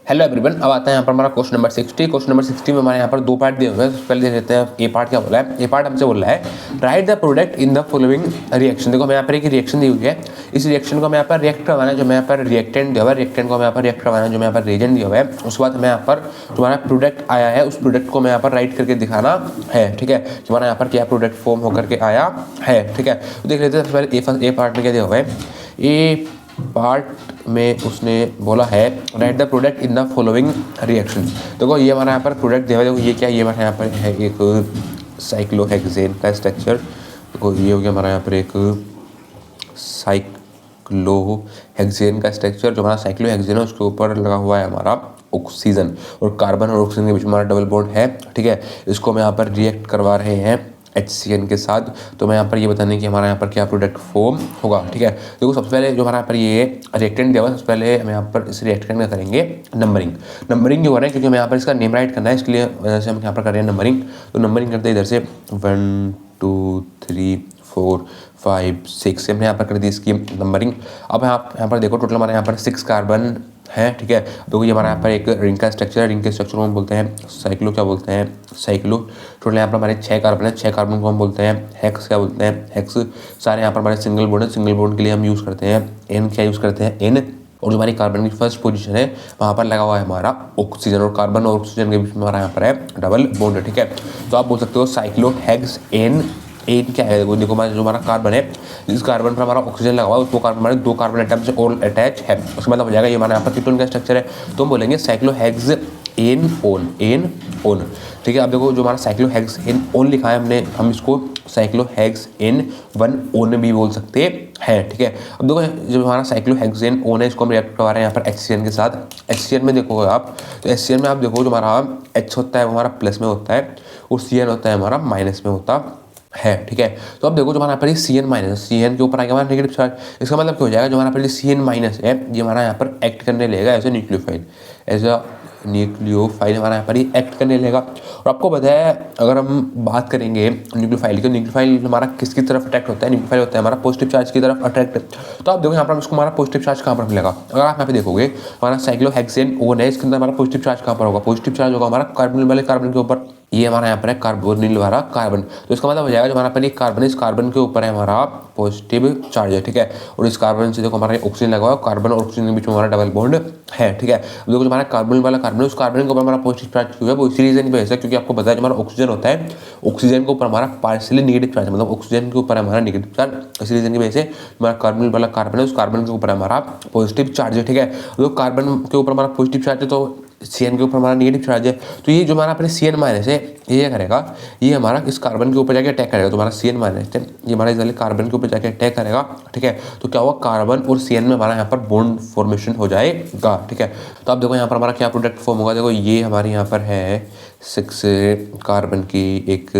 Hello everyone, अब आता है यहाँ पर हमारा क्वेश्चन नंबर 60। क्वेश्चन नंबर 60 में हमारे यहाँ पर दो पार्ट दिए हुए हैं। सबसे पहले देख लेते हैं ए पार्ट क्या बोला है। ए पार्ट हमसे बोल रहा है right the product in the following reaction. देखो हमें यहाँ पर एक रिएक्शन दी हुई है, इस रिएक्शन को हमें यहाँ पर रिएक्ट करवाना है। जो हमें यहाँ पर रिएक्टेंट दिया हुआ है, रिएक्टेंट को हमें यहाँ पर रिएक्ट करवाना है। जो हमें यहाँ पर रिएजेंट दिया हुआ है, उसके बाद हमें यहाँ पर तुम्हारा प्रोडक्ट आया है, उस प्रोडक्ट को हमें यहाँ पर राइट करके दिखाना है। ठीक है, हमारा यहाँ पर क्या प्रोडक्ट फॉर्म होकर के आया है। ठीक है, तो देख लेते हैं सबसे पहले ए पार्ट में क्या दिया हुआ है। ए पार्ट में उसने बोला है right the product in the following reaction. देखो ये हमारा यहाँ पर प्रोडक्ट दिया हुआ है। देखो ये क्या, ये हमारे यहाँ पर है एक साइक्लोहेक्सेन का स्ट्रक्चर। देखो ये हो गया हमारा यहाँ पर एक साइक्लोहेक्सेन का स्ट्रक्चर। जो हमारा साइक्लोहेक्सेन है उसके ऊपर लगा हुआ है हमारा ऑक्सीजन, और कार्बन और ऑक्सीजन के बीच में हमारा डबल बॉन्ड है। ठीक है, इसको हम यहाँ पर रिएक्ट करवा रहे हैं HCN के साथ। तो मैं यहाँ पर ये बताने कि हमारा यहाँ पर क्या प्रोडक्ट फॉर्म होगा। ठीक है, देखो सबसे पहले जो हमारा यहाँ पर ये रिएक्टेंट दिया हुआ है, सबसे पहले हम यहाँ पर इस रिएक्टेंट में करेंगे नंबरिंग। नंबरिंग क्यों हो रहा है, क्योंकि हमें यहाँ पर इसका नेम राइट करना है, इसके लिए वजह से हम यहाँ पर कर रहे हैं नंबरिंग। तो नंबरिंग करते हैं इधर से 1 2 3 4 5 6 से हमने यहाँ पर कर दी इसकी नंबरिंग। अब आप यहाँ पर देखो टोटल हमारे यहाँ पर 6 कार्बन है। ठीक है, तो ये हमारा यहाँ पर एक रिंग का स्ट्रक्चर है। रिंग के स्ट्रक्चर को हम बोलते हैं साइक्लो, क्या बोलते हैं साइक्लो। टोटल यहाँ पर हमारे 6 कार्बन है, 6 कार्बन को हम बोलते हैं हेक्स, क्या बोलते हैं हेक्स। सारे यहाँ पर हमारे सिंगल बॉन्ड है, सिंगल बॉन्ड के लिए हम यूज़ करते हैं एन, क्या यूज़ करते हैं एन। और जो हमारी कार्बन की फर्स्ट पोजीशन है वहाँ पर लगा हुआ है हमारा ऑक्सीजन, और कार्बन और ऑक्सीजन के बीच में हमारा यहाँ पर है डबल बॉन्ड। ठीक है, तो आप बोल सकते हो साइक्लो हेक्स एन। एन क्या है, देखो हमारा जो हमारा कार्बन है, जिस कार्बन पर हमारा ऑक्सीजन लगा हुआ है उसको कार्बन हमारे 2 कार्बन एटम से और अटैच है। उसका मतलब हो जाएगा ये हमारा यहाँ पर कीटोन का स्ट्रक्चर है। तो हम बोलेंगे cyclohexanone, an one. ठीक है, अब देखो जो हमारा साइक्लोहेक्स एन ओन लिखा है हमने, हम इसको साइक्लोहेक्स एन 1 ओन भी बोल सकते हैं। ठीक है, अब देखो जो हमारा साइक्लोहेक्स एन ओन है, इसको हम रिएक्ट करवा रहे हैं यहाँ पर HCN के साथ। HCN में देखो आप, तो HCN में आप देखो जो हमारा H होता है वो हमारा प्लस में होता है, और CN होता है हमारा माइनस में होता है। ठीक है, तो अब देखो जो हमारा पर CN माइनस, CN के ऊपर आएगा हमारा नेगेटिव चार्ज। इसका मतलब क्या हो जाएगा, जो हमारा पर CN माइनस है ये हमारा यहाँ पर एक्ट करने लगेगा as a nucleophile, as a nucleophile हमारा यहाँ पर ये एक्ट करने लगेगा। और आपको पता है अगर हम बात करेंगे न्यूक्लियोफाइल की, तो न्यूक्लियोफाइल हमारा किसकी तरफ अट्रैक्ट होता है, न्यूक्लियोफाइल होता है हमारा पॉजिटिव चार्ज की तरफ अट्रैक्ट। तो आप देखो यहाँ पर इसको हमारा पॉजिटिव चार्ज कहाँ पर मिलेगा। अगर आप यहाँ पे देखोगे हमारा साइक्लोहेक्सेन ओन है, इसके अंदर हमारा पॉजिटिव चार्ज कहाँ पर होगा, पॉजिटिव चार्ज होगा हमारा कार्बन वाले कार्बन के ऊपर। ये हमारा यहाँ पर है कार्बोनिल वाला कार्बन। तो इसका मतलब हो जाएगा जो हमारा पर एक कार्बन है, इस कार्बन के ऊपर है हमारा पॉजिटिव चार्ज है। ठीक है, और इस कार्बन से देखो हमारा ऑक्सीजन लगा हुआ है, कार्बन और ऑक्सीजन के बीच में हमारा डबल बॉन्ड है। ठीक है, देखो जो हमारा कार्बन वाला कार्बन है, उस कार्बन के ऊपर हमारा पॉजिटिव चार्ज क्यों है, वो इसी रीजन की वजह से, क्योंकि आपको पता है जो हमारा ऑक्सीजन होता है, ऑक्सीजन के ऊपर हमारा पार्शियली नेगेटिव चार्ज, मतलब ऑक्सीजन के ऊपर हमारा नेगेटिव चार्ज, इसी रीजन की वजह से हमारा कार्बन वाला कार्बन है, उस कार्बन के ऊपर हमारा पॉजिटिव चार्ज है। ठीक है, तो कार्बन के ऊपर हमारा पॉजिटिव चार्ज है, तो CN के ऊपर हमारा नेगेटिव चार्ज है। तो ये जो हमारा अपने CN माइनस है ये करेगा, ये हमारा इस कार्बन के ऊपर जाके अटैक करेगा। तो हमारा CN माइनस है ये हमारा इस वाले कार्बन के ऊपर जाके अटैक करेगा। ठीक है, तो क्या होगा, कार्बन और CN में हमारा यहाँ पर बॉन्ड फॉर्मेशन हो जाएगा। ठीक है, तो आप देखो यहाँ पर हमारा क्या प्रोडक्ट फॉर्म होगा। देखो ये हमारे यहाँ पर है 6 कार्बन की एक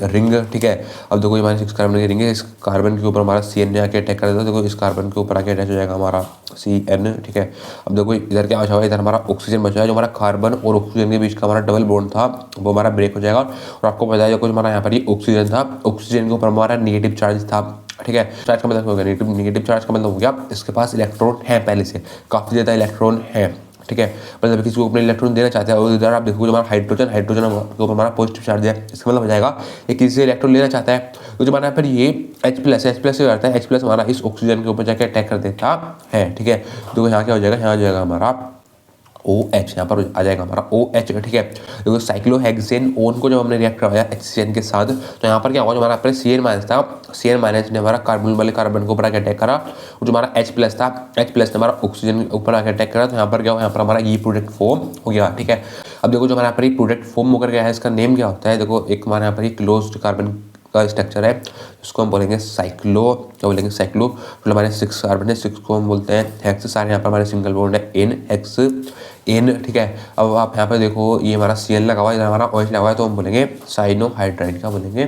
रिंग। ठीक है, अब देखो ये हमारी 6 कार्बन की रिंग है, इस कार्बन के ऊपर हमारा CN ने आके अटैक कर देता है। देखो इस कार्बन के ऊपर आके अटैच हो जाएगा हमारा CN। ठीक है, अब देखो इधर क्या बचा हुआ है, इधर हमारा ऑक्सीजन बचा है। जो हमारा कार्बन और ऑक्सीजन के बीच का हमारा डबल बॉन्ड था वो हमारा ब्रेक हो जाएगा। और आपको पता है कुछ हमारा यहाँ पर ये ऑक्सीजन था, ऑक्सीजन के ऊपर हमारा नेगेटिव चार्ज था। ठीक है, चार्ज का मतलब हो गया नेगेटिव चार्ज का मतलब हो गया इसके पास इलेक्ट्रॉन है, पहले से काफ़ी ज़्यादा इलेक्ट्रॉन है। ठीक है, मतलब किसी को अपने इलेक्ट्रॉन देना चाहते हैं, और इधर आप देखोगे हमारा हाइड्रोजन के ऊपर हमारा पॉजिटिव चार्ज है। इसका मतलब हो जाएगा ये किसी से इलेक्ट्रॉन लेना चाहता है, तो जो हमारा फिर ये H+ से करता है, H+ हमारा इस ऑक्सीजन के ऊपर जाकर अटैक कर देता है। ठीक है, तो यहाँ क्या हो जाएगा, यहाँ हो जाएगा हमारा OH, यहाँ पर आ जाएगा हमारा OH। ठीक है, देखो साइक्लोहेक्सेन ओन को जब हमने रिएक्ट करवाया HCN के साथ, तो यहाँ पर क्या होगा, जो हमारा पर CN माइनस था, CN माइनस ने हमारा कार्बन वाले कार्बन के ऊपर आकर अटैक करा, और जो हमारा H+ था, H+ ने हमारा ऑक्सीजन के ऊपर आकर अटैक करा। तो यहाँ पर क्या हुआ, यहाँ पर हमारा ये प्रोडक्ट फॉर्म हो गया। ठीक है, अब देखो जो हमारे यहाँ पर ये प्रोडक्ट फॉर्म होकर गया है, इसका नेम क्या होता है। देखो एक हमारे यहाँ पर ये क्लोज्ड कार्बन का स्ट्रक्चर है, जिसको हम बोलेंगे साइक्लो, क्या बोलेंगे साइक्लो। तो हमारे 6 कार्बन है, 6 को हम बोलते हैं हेक्स। सारे यहाँ पर हमारे सिंगल बॉन्ड है एन, हेक्स एन। ठीक है, अब आप यहाँ पर देखो ये हमारा CN लगा हुआ है, इधर हमारा OH लगा हुआ है, तो हम बोलेंगे साइनोहाइड्राइड, क्या बोलेंगे,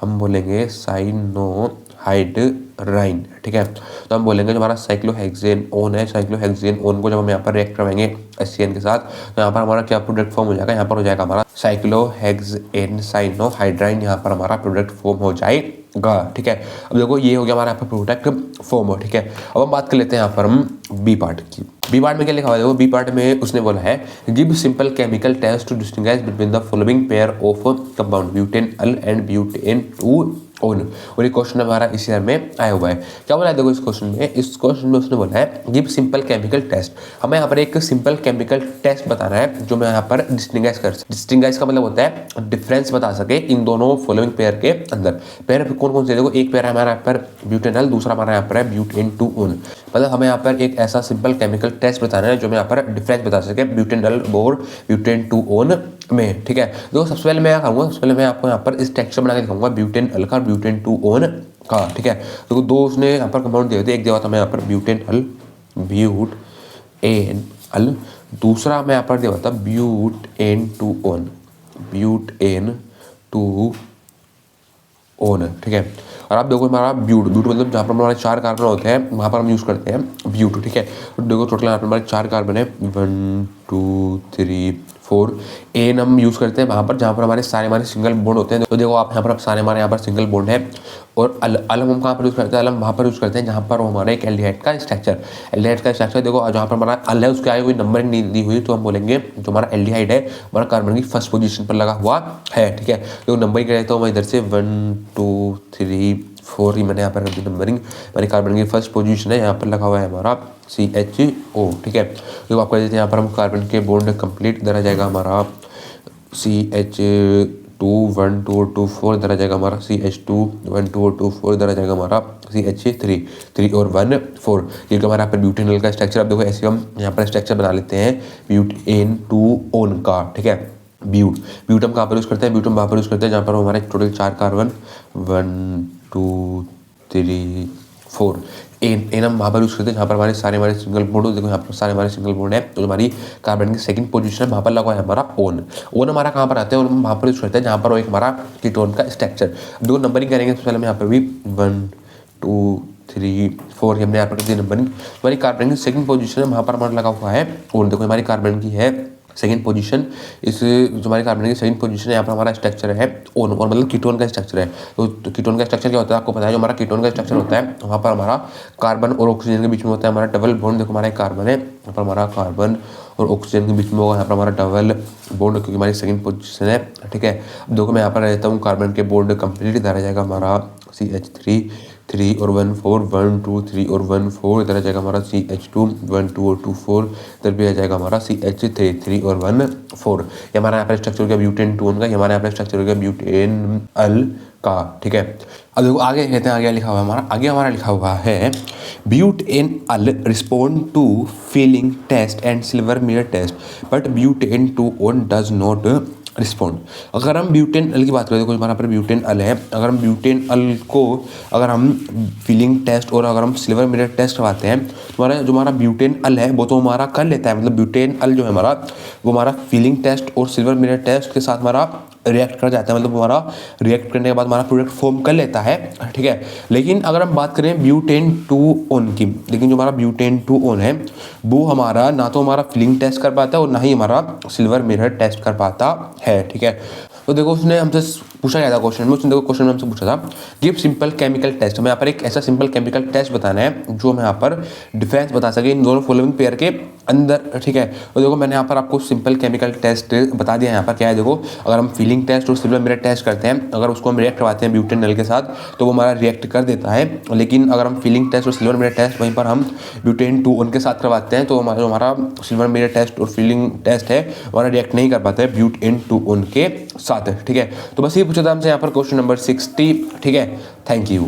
हम बोलेंगे साइनोहाइड्राइन। ठीक है, तो हम बोलेंगे जो हमारा साइक्लोहेक्सेन ओन है, साइक्लोहेक्सेन ओन को जब हम यहाँ पर रिएक्ट करवाएंगे HCN के साथ, तो यहाँ पर हमारा क्या प्रोडक्ट फॉर्म हो जाएगा, यहाँ पर हो जाएगा हमारा साइक्लोहेक्सेन साइनोहाइड्राइन। यहाँ पर हमारा प्रोडक्ट फॉर्म हो जाएगा। का, ठीक है। अब देखो ये हो गया हमारा यहाँ पर प्रोडक्ट फॉर्म, ठीक है। अब हम बात कर लेते हैं यहाँ पर हम बी पार्ट की। बी पार्ट में क्या लिखा हुआ है, देखो बी पार्ट में उसने बोला है give simple chemical test to distinguish between the following pair of compound butanal and butan 2 one. और ये क्वेश्चन हमारा इस ईयर में आया हुआ है। क्या बोला है देखो इस क्वेश्चन में उसने बोला है गिव सिंपल केमिकल टेस्ट। हमें यहाँ पर एक सिंपल केमिकल टेस्ट बताना है जो मैं यहाँ पर डिस्टिंग्विश कर सके। डिस्टिंग्विश का मतलब होता है डिफरेंस बता सके इन दोनों फॉलोइंग पेयर के अंदर। पेयर कौन कौन से, देखो एक पेयर है हमारा यहाँ पर ब्यूटेनल, दूसरा हमारा यहाँ पर है ब्यूटेन 2 ओन। मतलब हमें यहाँ पर एक ऐसा सिंपल केमिकल टेस्ट बताना है जो मैं यहाँ पर डिफरेंस बता सके ब्यूटेनल और ब्यूटेन 2 ओन में, ठीक है। देखो सबसे पहले मैं कहूँगा, सबसे पहले मैं आपको यहाँ पर इस टेक्सचर बना के दिखाऊंगा ब्यूटेन अल का, ब्यूटेन 2 ओन का, ठीक है। देखो दो उसने यहाँ पर कंपाउंड दिए थे, एक दिया था मैं यहाँ पर ब्यूटेन अल, ब्यूट एन अल, दूसरा मैं यहाँ पर दिया था butan 2 one, butan 2 one, ठीक है। और आप देखो हमारा ब्यूट मतलब जहाँ पर हमारे 4 कार्बन होते हैं वहाँ पर हम यूज़ करते हैं ब्यूट, ठीक है। तो देखो टोटल यहाँ पर हमारे 4 कार्बन है, 1 2 3 4। एन हम यूज़ करते हैं वहाँ पर जहाँ पर हमारे सिंगल बॉन्ड होते हैं। तो देखो आप यहाँ पर सारे हमारे यहाँ पर सिंगल बॉन्ड है। और अलम हम कहाँ पर यूज़ करते हैं, अलम वहाँ पर यूज़ करते हैं जहाँ पर हमारे एक एल्डिहाइड का स्ट्रक्चर, देखो जहाँ पर हमारा अल है उसके आगे कोई नंबरिंग नहीं दी हुई, तो हम बोलेंगे जो हमारा एल्डिहाइड है हमारा कार्बन की फर्स्ट पोजीशन पर लगा हुआ है, ठीक है। तो नंबरिंग करें तो मैं इधर से 1 2 3 4 ही मैंने यहाँ पर कर दी नंबरिंग। हमारी कार्बन की फर्स्ट पोजीशन है, यहाँ पर लगा हुआ है हमारा CHO, ठीक है। तो आप कह देते हैं यहाँ पर हम कार्बन के बॉन्ड कंप्लीट, इधर आ जाएगा हमारा CH2 1 2 2 4, इधर आ जाएगा हमारा CH2 1 2 2 4, इधर आ जाएगा हमारा CH3 3 और 1 4। ये हमारा यहाँ पर ब्यूटेनल का स्ट्रक्चर। अब देखो ऐसे हम यहाँ पर स्ट्रक्चर बना लेते हैं ब्यूटेन 2 ओन का, ठीक है। ब्यूट हम कहाँ पर यूज़ करते हैं, ब्यूट हम वहाँ पर यूज़ करते हैं जहाँ पर हमारे टोटल 4 कार्बन 1 2 3 4। एन हम वहाँ पर यूज़ करते हैं जहाँ पर हमारे सिंगल बॉन्ड, देखो यहाँ पर सारे हमारे सिंगल बॉन्ड है। तो हमारी कार्बन की सेकंड पोजीशन है वहाँ पर लगा है हमारा ओन हमारा कहाँ पर आता है, और हम वहाँ पर यूज़ करते हैं जहाँ पर एक हमारा कीटोन का स्ट्रक्चर। दो नंबरिंग करेंगे तो पहले हम यहाँ पर भी 1 2 3 4 हमने यहाँ पर कर नंबरिंग। हमारी कार्बन की सेकंड पोजीशन है वहाँ पर हमारा लगा हुआ है ओन। देखो हमारी कार्बन की है सेकंड पोजीशन, इस जो हमारी कार्बन की सेकंड पोजीशन है यहाँ पर हमारा स्ट्रक्चर है ओन, और मतलब कीटोन का स्ट्रक्चर है। तो कीटोन का स्ट्रक्चर क्या होता है आपको पता है, जो हमारा कीटोन का स्ट्रक्चर होता है वहाँ पर हमारा कार्बन और ऑक्सीजन के बीच में होता है हमारा डबल बॉन्ड। देखो हमारा एक कार्बन है, यहाँ पर हमारा कार्बन और ऑक्सीजन के बीच में होगा यहाँ पर हमारा डबल बॉन्ड, क्योंकि हमारी सेकंड पोजीशन है, ठीक है। अब देखो मैं यहाँ पर रहता हूँ कार्बन के बॉन्ड कंप्लीट, इधर आ जाएगा हमारा CH3 3 और 1 4 1 2 3 और 1 4, इधर आ जाएगा हमारा CH2 1 2 और 2 4, इधर भी आ जाएगा हमारा CH3 3 और 1 4। ये हमारा यहाँ पर स्ट्रक्चर हो गया ब्यूटेन 2 का, हमारा यहाँ पर स्ट्रक्चर हो गया ब्यूटेन अल का, ठीक है। अब देखो आगे कहते हैं, आगे लिखा हुआ है हमारा, आगे हमारा लिखा हुआ है butanal respond to Fehling test and silver mirror test but butan 2 one does not respond. अगर हम ब्यूटेन अल की बात करें, देखो हमारा पर ब्यूटेन अल है, अगर हम ब्यूटेन अल को अगर हम फीलिंग टेस्ट और अगर हम सिल्वर मिरर टेस्ट करवाते हैं तो हमारा जो हमारा ब्यूटेन अल है वो तो हमारा कर लेता है, मतलब ब्यूटेन अल जो है हमारा वो हमारा फीलिंग टेस्ट और सिल्वर मिरर टेस्ट के साथ हमारा रिएक्ट कर जाता है, मतलब हमारा रिएक्ट करने के बाद हमारा प्रोडक्ट फॉर्म कर लेता है, ठीक है। लेकिन अगर हम बात करें ब्यूटेन 2 ओन की, लेकिन जो हमारा ब्यूटेन 2 ओन है वो हमारा ना तो हमारा फीलिंग टेस्ट कर पाता है और ना ही हमारा सिल्वर मिरर टेस्ट कर पाता है, ठीक है। तो देखो उसने हमसे पूछा गया था क्वेश्चन में, उसने देखो क्वेश्चन में हमसे पूछा था गिव सिंपल केमिकल टेस्ट। हमें यहाँ पर एक ऐसा सिंपल केमिकल टेस्ट बताना है जो हमें यहाँ पर डिफरेंस बता सके इन दोनों फॉलोइंग पेयर के अंदर, ठीक है। तो देखो मैंने यहाँ पर आपको सिंपल केमिकल टेस्ट बता दिया। यहाँ पर क्या है, देखो अगर हम फीलिंग टेस्ट और सिल्वर मिरर टेस्ट करते हैं, अगर उसको हम रिएक्ट करवाते हैं ब्यूटेन अल के साथ तो वो हमारा रिएक्ट कर देता है। लेकिन अगर हम फीलिंग टेस्ट और सिल्वर मिरर टेस्ट वहीं पर हम ब्यूटेन 2 ओन के साथ करवाते हैं तो हमारा सिल्वर मिरर टेस्ट और फीलिंग टेस्ट है हमारा रिएक्ट नहीं कर पाता है ब्यूटेन 2 ओन के साथ, ठीक है। तो बस ये पूछा था हमसे यहाँ पर क्वेश्चन नंबर 60, ठीक है। Thank you.